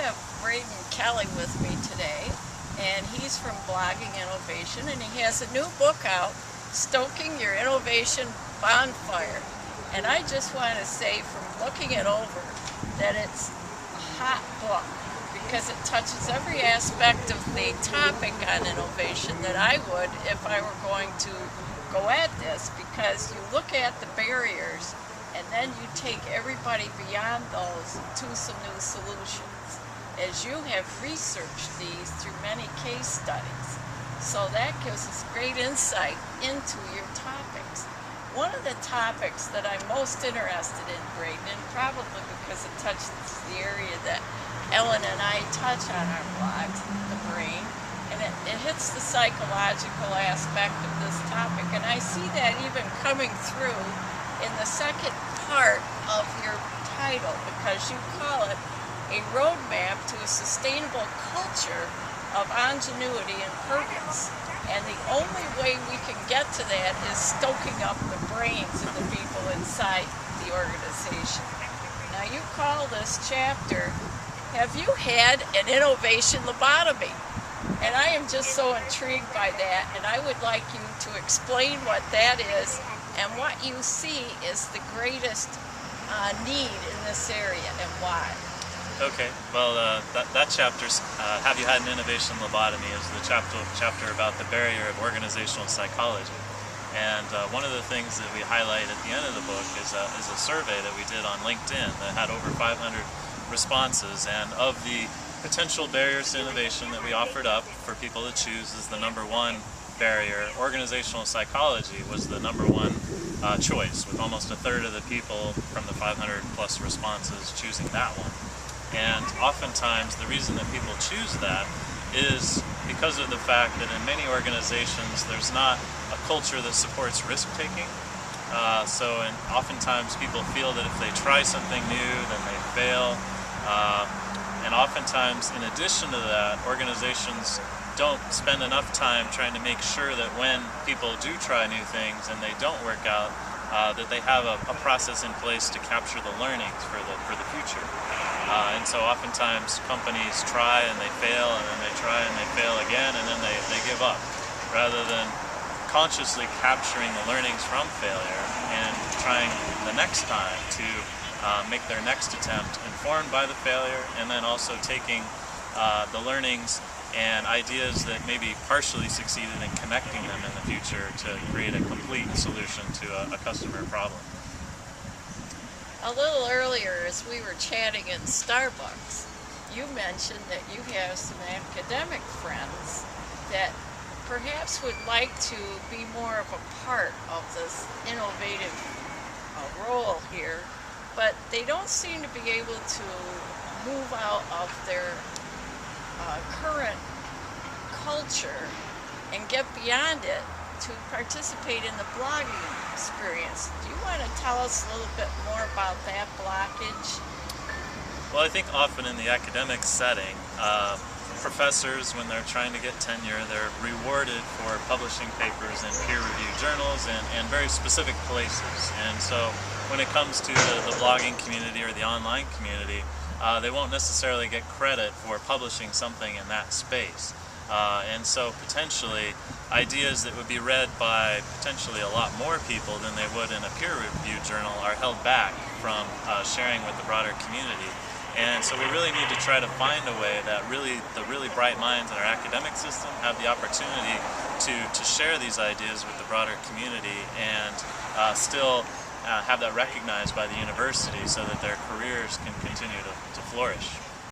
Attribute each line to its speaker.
Speaker 1: have Braden Kelley with me today, and he's from Blogging Innovation, and he has a new book out, Stoking Your Innovation Bonfire. And I just want to say, from looking it over, that it's a hot book because it touches every aspect of the topic on innovation that I would if I were going to go at this, because you look at the barriers and then you take everybody beyond those to some new solutions, as you have researched these through many case studies. So that gives us great insight into your topics. One of the topics that I'm most interested in, Braden, and probably because it touches the area that Ellen and I touch on our blogs, the brain, and it hits the psychological aspect of this topic. And I see that even coming through in the second part of your title, because you call it a roadmap to a sustainable culture of ingenuity and purpose. And the only way we can get to that is stoking up the brains of the people inside the organization. Now, you call this chapter, "Have you had an innovation lobotomy?" And I am just so intrigued by that, and I would like you to explain what that is and what you see is the greatest need in this area and why.
Speaker 2: Okay, well, that chapter's "Have You Had an Innovation Lobotomy" is the chapter about the barrier of organizational psychology. And one of the things that we highlight at the end of the book is a survey that we did on LinkedIn that had over 500 responses, and of the potential barriers to innovation that we offered up for people to choose as the number one barrier, organizational psychology was the number one choice, with almost a third of the people from the 500 plus responses choosing that one. And oftentimes the reason that people choose that is because of the fact that in many organizations there's not a culture that supports risk-taking. And oftentimes people feel that if they try something new, then they fail. And oftentimes, in addition to that, organizations don't spend enough time trying to make sure that when people do try new things and they don't work out, that they have a process in place to capture the learnings for the future. And so oftentimes companies try and they fail, and then they try and they fail again, and then they give up, rather than consciously capturing the learnings from failure and trying the next time to make their next attempt informed by the failure, and then also taking the learnings and ideas that maybe partially succeeded and connecting them in the future to create a complete solution to a customer problem.
Speaker 1: A little earlier, as we were chatting in Starbucks, you mentioned that you have some academic friends that perhaps would like to be more of a part of this innovative role here, but they don't seem to be able to move out of their current culture and get beyond it to participate in the blogging experience. Do you want to tell us a little bit more about that blockage?
Speaker 2: Well, I think often in the academic setting, professors, when they're trying to get tenure, they're rewarded for publishing papers in peer-reviewed journals and very specific places. And so when it comes to the blogging community or the online community, they won't necessarily get credit for publishing something in that space. And so potentially ideas that would be read by potentially a lot more people than they would in a peer-reviewed journal are held back from sharing with the broader community. And so we really need to try to find a way that the really bright minds in our academic system have the opportunity to share these ideas with the broader community and still have that recognized by the university so that their careers can continue to flourish.